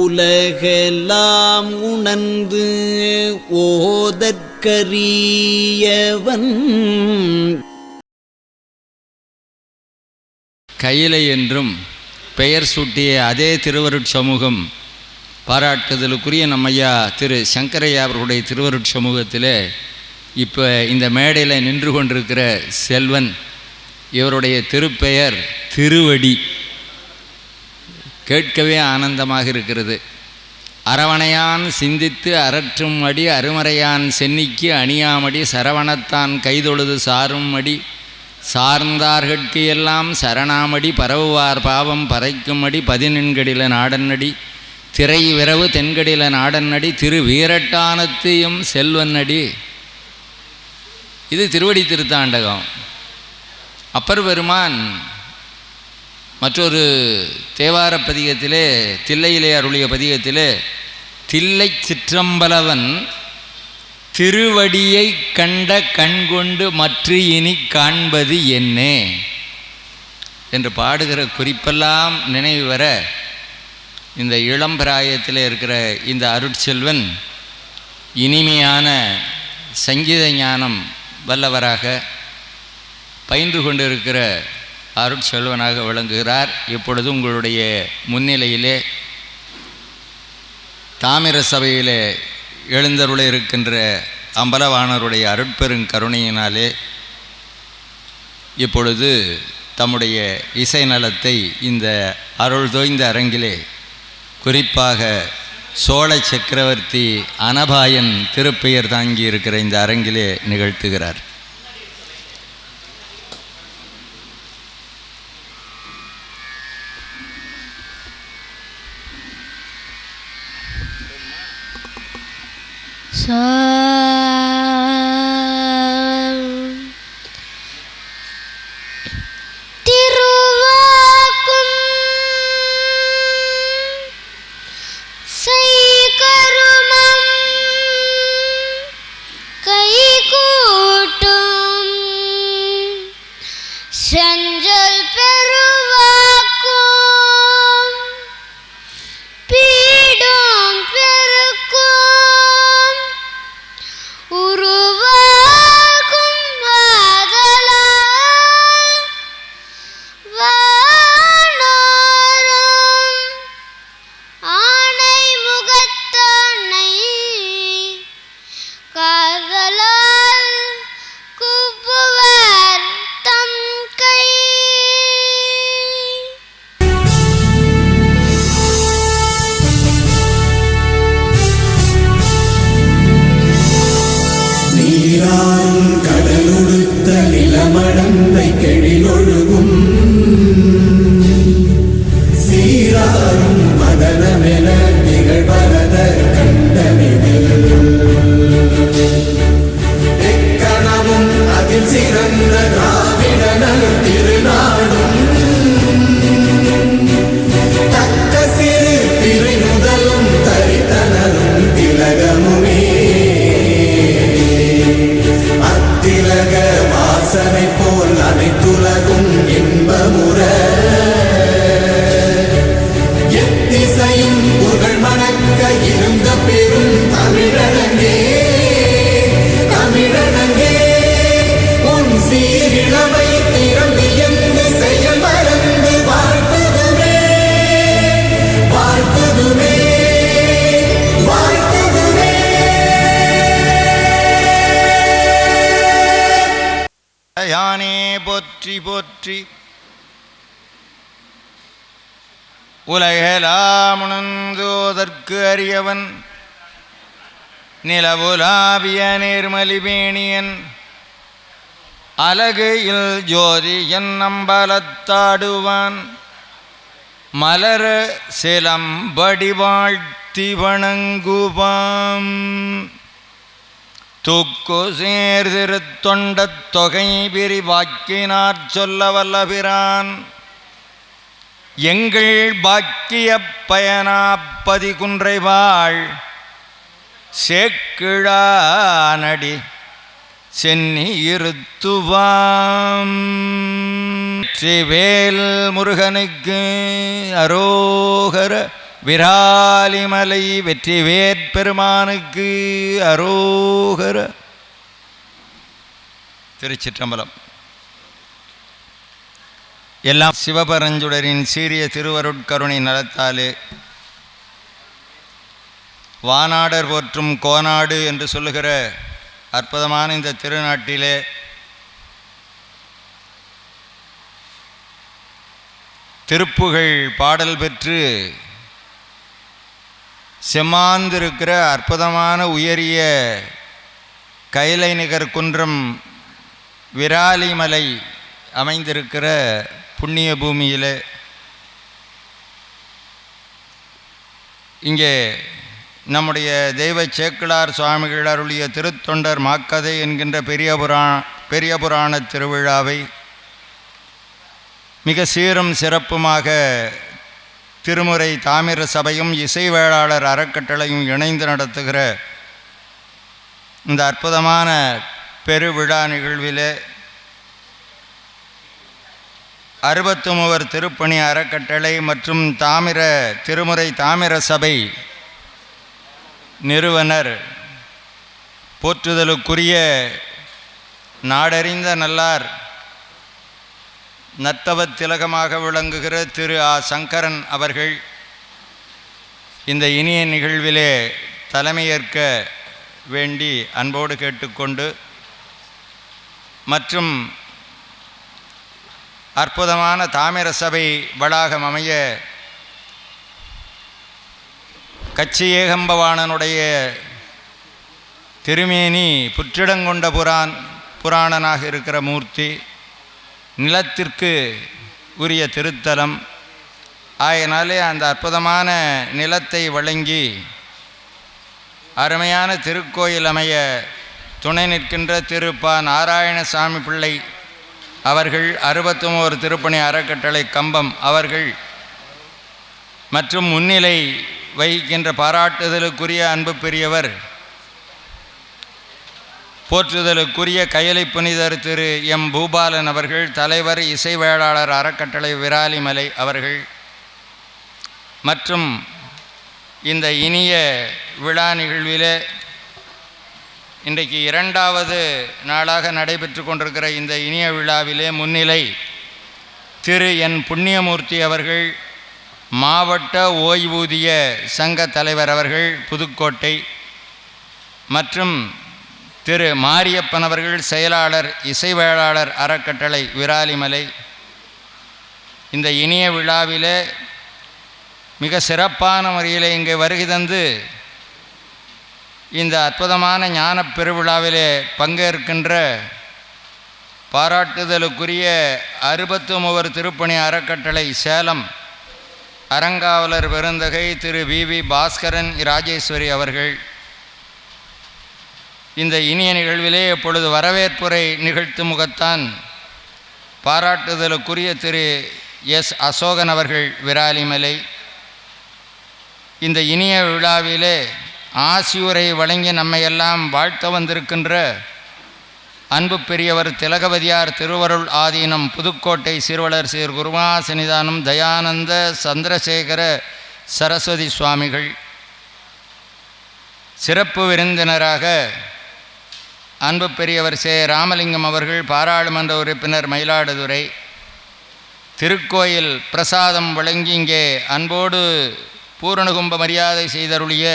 உலகெல்லாம் உணர்ந்து ஓதற்கரியவன். கையிலை என்றும் பெயர் சூட்டிய அதே திருவருட்சமூகம் பாராட்டுதலுக்குரிய நம்மையா திரு சங்கரையா அவர்களுடைய திருவருட்சமூகத்திலே இப்போ இந்த மேடையில் நின்று கொண்டிருக்கிற செல்வன், இவருடைய திருப்பெயர் திருவடி. கேட்கவே ஆனந்தமாக இருக்கிறது. அரவணையான் சிந்தித்து அரற்றும் அடி அருமறையான் சென்னிக்கு அணியாமடி சரவணத்தான் கைதொழுது சாரும் அடி சார்ந்தார்கட்கு எல்லாம் சரணாமடி பரவுவார் பாவம் பறைக்குமடி பதினெண்கடில நாடன்னடி திரை விரவு தென்கடில நாடன்னடி திரு வீரட்டானத்தையும் செல்வன்னடி. இது திருவடி திருத்தாண்டகம். அப்பர் பெருமான் மற்றொரு தேவார பதிகத்திலே, தில்லையிலே அருளிய பதிகத்திலே, தில்லை சிற்றம்பலவன் திருவடியை கண்ட கண்கொண்டு மற்ற இனி காண்பது என்னே என்று பாடுகிற குறிப்பெல்லாம் நினைவு வர, இந்த இளம் பிராயத்தில் இருக்கிற இந்த அருட்செல்வன் இனிமையான சங்கீத ஞானம் வல்லவராக பயின்று கொண்டிருக்கிற அருட்செல்வனாக விளங்குகிறார். இப்பொழுது உங்களுடைய முன்னிலையிலே தாமிர சபையிலே எழுந்தருள இருக்கின்ற அம்பலவாணருடைய அருட்பெருங்கருணையினாலே இப்பொழுது தம்முடைய இசை நலத்தை இந்த அருள் தோய்ந்த அரங்கிலே, குறிப்பாக சோழ சக்கரவர்த்தி அனபாயன் திருப்பெயர் தாங்கி இருக்கிற இந்த அரங்கிலே நிகழ்த்துகிறார். திருவாக்கும் செய்கருமம் கைகூட்டும் செஞ்சல் பெருவாக்கும் பீடும் பெருக்கும் உருவாக்கும் ஆதலால் வானோரும் ஆனை முகத்தானை காதலால் குப்புவர் தம் கை. நீராறும் கடலுடுத்த நிலமடந்தை கெழிலொழுகும் சீராறும் மதனமென நிகழ்வரத கண்டனில் எக்கணமும் அதில் சிறந்த திராவிடனல் திருநாடும் தக்க சிறு திரை முதலும் தரித்தனரும் திலகமுமே அத்திலக வாசனை போல் அனைத்துலகும் இன்பமுற எத்திசையும் புகழ் மணக்க இருந்த பெரும் தமிழனங்கே தமிழனங்கே உன் சீரிழமை திறந்து எந்த செயல் மறந்து வாழ்த்துதுமே வாழ்த்துதுமே வாழ்த்துதுமே. யானே போற்றி போற்றி. உலகெலாம் உணர்ந்தோதற்கு அறியவன் நிலவுலாவிய நேர்மலிபேணியன் அலகையில் ஜோதியன் அம்பலத்தாடுவான் மலர சிலம்படி வாழ்த்தி வணங்குவாம் தூக்கு சேர்திருத்தொண்டத் தொகை விரிவாக்கினார் சொல்ல வல்லபிரான் எங்கள் பாக்கிய பயனாப்பதி குன்றைவாள் சேக்கிழானடி சென்னி இருத்துவாம். ஸ்ரீவேல் முருகனுக்கு அரோகர விராலிமலை வெற்றி வேற்பெருமானுக்கு அரோகர. திருச்சிற்றம்பலம். எல்லாம் சிவபரஞ்சுடரின் சீரிய திருவருட்கருணை நலத்தாலே வானாடர் போற்றும் கோனாடு என்று சொல்லுகிற அற்புதமான இந்த திருநாட்டிலே திருப்புகழ் பாடல் பெற்று செம்மாந்திருக்கிற அற்புதமான உயரிய கைலை நிகர் குன்றம் விராலிமலை அமைந்திருக்கிற புண்ணிய பூமியில் இங்கே நம்முடைய தெய்வ சேக்கிழார் சுவாமிகள் அருளிய திருத்தொண்டர் மாக்கதை என்கின்ற பெரிய புராண திருவிழாவை மிக சீரும் சிறப்புமாக திருமுறை தாமிர சபையும் இசை வேளாளர் அறக்கட்டளையும் இணைந்து நடத்துகிற இந்த அற்புதமான பெருவிழா நிகழ்வில் 63 திருப்பணி அறக்கட்டளை மற்றும் திருமுறை தாமிர சபை நிறுவனர் போற்றுதலுக்குரிய நாடறிந்த நல்லார் நத்தவத் திலகமாக விளங்குகிற திரு ஆ. சங்கரன் அவர்கள் இந்த இனிய நிகழ்விலே தலைமையேற்க வேண்டி அன்போடு கேட்டுக்கொண்டு, மற்றும் அற்புதமான தாமிர சபை வளாகம் அமைய கச்சி ஏகம்பவாணனுடைய திருமேனி புற்றிடங்கொண்ட புராணனாக இருக்கிற மூர்த்தி, நிலத்திற்கு உரிய திருத்தலம் ஆயினாலே அந்த அற்புதமான நிலத்தை வழங்கி அருமையான திருக்கோயில் அமைய துணை நிற்கின்ற திரு ப. நாராயணசாமி பிள்ளை அவர்கள், 63 திருப்பணி அறக்கட்டளை கம்பம் அவர்கள், மற்றும் முன்னிலை வகிக்கின்ற பாராட்டுதலுக்குரிய அன்பு பெரியவர் போற்றுதலுக்குரிய கயலை புனிதர் திரு எம். பூபாலன் அவர்கள், தலைவர் இசை வேளாளர் அறக்கட்டளை விராலிமலை அவர்கள், மற்றும் இந்த இனிய விழா நிகழ்விலே இன்றைக்கு 2வது நாளாக நடைபெற்று கொண்டிருக்கிற இந்த இனிய விழாவிலே முன்னிலை திரு என். புண்ணியமூர்த்தி அவர்கள், மாவட்ட ஓய்வூதிய சங்க தலைவர் அவர்கள் புதுக்கோட்டை, மற்றும் திரு மாரியப்பன் அவர்கள், செயலாளர் இசை வேளாளர் அறக்கட்டளை விராலிமலை. இந்த இனிய விழாவிலே மிக சிறப்பான முறையில் இங்கே வருகை தந்து இந்த அற்புதமான ஞான பெருவிழாவிலே பங்கேற்கின்ற பாராட்டுதலுக்குரிய 63 திருப்பணி அறக்கட்டளை சேலம் அறங்காவலர் பெருந்தகை திரு வி. பாஸ்கரன் ராஜேஸ்வரி அவர்கள், இந்த இனிய நிகழ்விலே இப்பொழுது வரவேற்புரை நிகழ்த்தும் முகத்தான் பாராட்டுதலுக்குரிய திரு எஸ். அசோகன் அவர்கள் விராலிமலை. இந்த இனிய விழாவிலே ஆசியுரை வழங்கி நம்மையெல்லாம் வாழ்த்த வந்திருக்கின்ற அன்பு பெரியவர் திலகவதியார் திருவருள் ஆதீனம் புதுக்கோட்டை சிறுவளர் சீர் குருமா சன்னிதானம் தயானந்த சந்திரசேகர சரஸ்வதி சுவாமிகள். சிறப்பு விருந்தினராக அன்பு பெரியவர் சே. ராமலிங்கம் அவர்கள், பாராளுமன்ற உறுப்பினர் மயிலாடுதுறை. திருக்கோயில் பிரசாதம் வழங்கி இங்கே அன்போடு பூரணகும்ப மரியாதை செய்தருளிய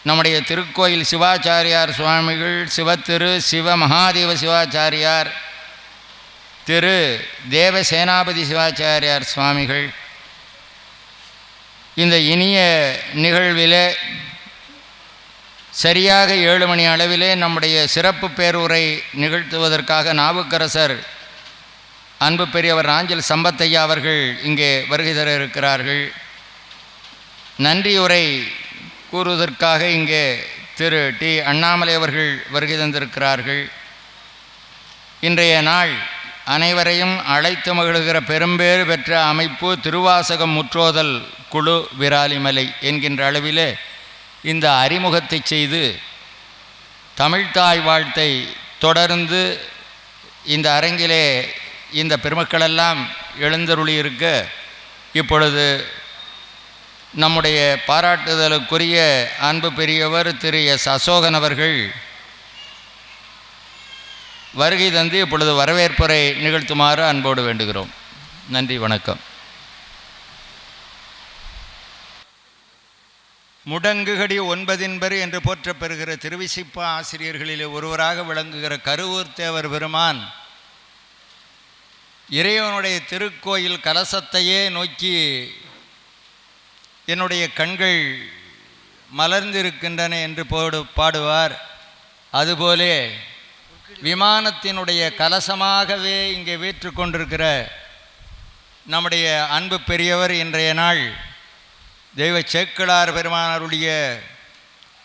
நம்முடைய திருக்கோயில் சிவாச்சாரியார் சுவாமிகள், சிவத்திரு சிவ மகாதேவ சிவாச்சாரியார், திரு தேவசேனாபதி சிவாச்சாரியார் சுவாமிகள். இந்த இனிய நிகழ்விலே சரியாக 7 மணி அளவிலே நம்முடைய சிறப்பு பேருரை நிகழ்த்துவதற்காக நாவுக்கரசர் அன்பு பெரியவர் நாஞ்சில் சம்பத்தையா அவர்கள் இங்கே வருகை தர இருக்கிறார்கள். நன்றியுரை கூறுவதற்காக இங்கே திரு டி. அண்ணாமலை அவர்கள் வருகை தந்திருக்கிறார்கள். இன்றைய நாள் அனைவரையும் அழைத்து மகிழ்கிற பெரும்பேறு பெற்ற அமைப்பு திருவாசகம் முற்றோதல் குழு விராலிமலை என்கின்ற அளவிலே இந்த அறிமுகத்தை செய்து தமிழ்த்தாய் வாழ்த்தை தொடர்ந்து இந்த அரங்கிலே இந்த பெருமக்களெல்லாம் எழுந்தருளியிருக்க இப்பொழுது நம்முடைய பாராட்டுதலுக்குரிய அன்பு பெரியவர் திரு எஸ் அசோகன் அவர்கள் வருகை தந்து இப்பொழுது வரவேற்புரை நிகழ்த்துமாறு அன்போடு வேண்டுகிறோம். நன்றி, வணக்கம். முடங்குகடி ஒன்பதின்பர் என்று போற்றப்பெறுகிற திருவிசிப்பா ஆசிரியர்களிலே ஒருவராக விளங்குகிற கருவூர் தேவர் பெருமான் இறைவனுடைய திருக்கோயில் கலசத்தையே நோக்கி என்னுடைய கண்கள் மலர்ந்திருக்கின்றன என்று பாடுவார். அதுபோலே விமானத்தினுடைய கலசமாகவே இங்கே வீற்று கொண்டிருக்கிற நம்முடைய அன்பு பெரியவர் இன்றைய நாள் தெய்வ சேக்கிழார் பெருமானாருடைய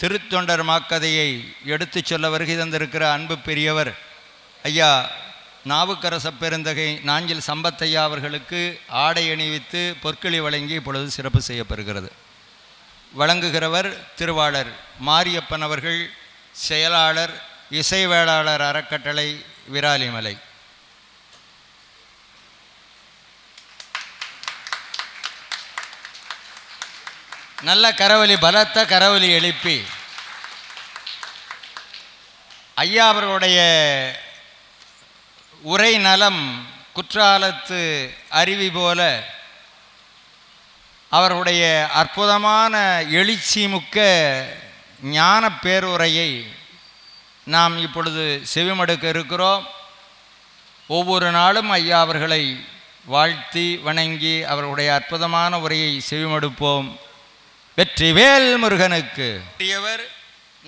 திருத்தொண்டர் மாக்கதையை எடுத்து சொல்ல வருகை தந்திருக்கிற அன்பு பெரியவர் ஐயா நாவுக்கரச பெருந்தகை நாஞ்சில் சம்பத்தையா அவர்களுக்கு ஆடை அணிவித்து பொற்களி வழங்கி இப்பொழுது சிறப்பு செய்யப்படுகிறது. வழங்குகிறவர் திருவாளர் மாரியப்பன் அவர்கள், செயலாளர் இசைவேளாளர் அறக்கட்டளை விராலிமலை. நல்ல கரவொலி, பலத்த கரவொலி எழுப்பி ஐயா அவர்களுடைய உரை நலம் குற்றாலத்து அருவி போல அவர்களுடைய அற்புதமான எழுச்சிமிக்க ஞான பேருரையை நாம் இப்பொழுது செவிமடுக்க இருக்கிறோம். ஒவ்வொரு நாளும் ஐயா அவர்களை வாழ்த்தி வணங்கி அவர்களுடைய அற்புதமான உரையை செவிமடுப்போம். வெற்றிவேல் முருகனுக்கு. பெரியவர்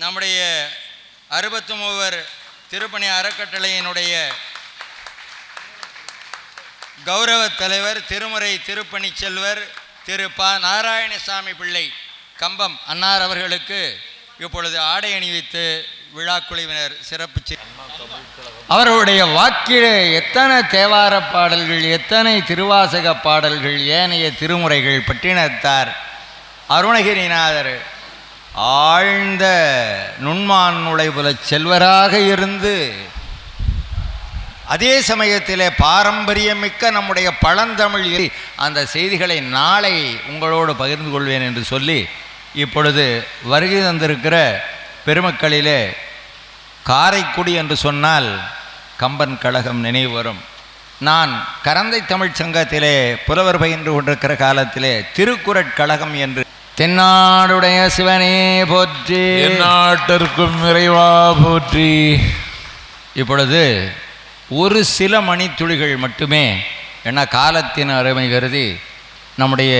நம்முடைய 63 திருப்பணி அறக்கட்டளையினுடைய கௌரவ தலைவர் திருமுறை திருப்பணி செல்வர் திரு ப நாராயணசாமி பிள்ளை கம்பம் அன்னார் அவர்களுக்கு இப்பொழுது ஆடை அணிவித்து விழா குழுவினர் சிறப்பு அவர்களுடைய வாக்கிலே எத்தனை தேவார பாடல்கள், எத்தனை திருவாசக பாடல்கள், ஏனைய திருமுறைகள் பட்டினத்தார் அருணகிரிநாதர் ஆழ்ந்த நுண்மான் நுழைபுல செல்வராக இருந்து அதே சமயத்திலே பாரம்பரியமிக்க நம்முடைய பழந்தமிழ் அந்த செய்திகளை நாளை உங்களோடு பகிர்ந்து கொள்வேன் என்று சொல்லி இப்பொழுது வருகை தந்திருக்கிற பெருமக்களிலே காரைக்குடி என்று சொன்னால் கம்பன் கழகம் நினைவு வரும். நான் கரந்தை தமிழ் சங்கத்திலே புலவர் பயின்று கொண்டிருக்கிற காலத்திலே திருக்குறட்கழகம் என்று தென்னாடுடைய சிவனே போற்றி, நாட்டிற்கும் இறைவா போற்றி. இப்பொழுது ஒரு சில மணித்துளிகள் மட்டுமே, என காலத்தின் அருமை கருதி நம்முடைய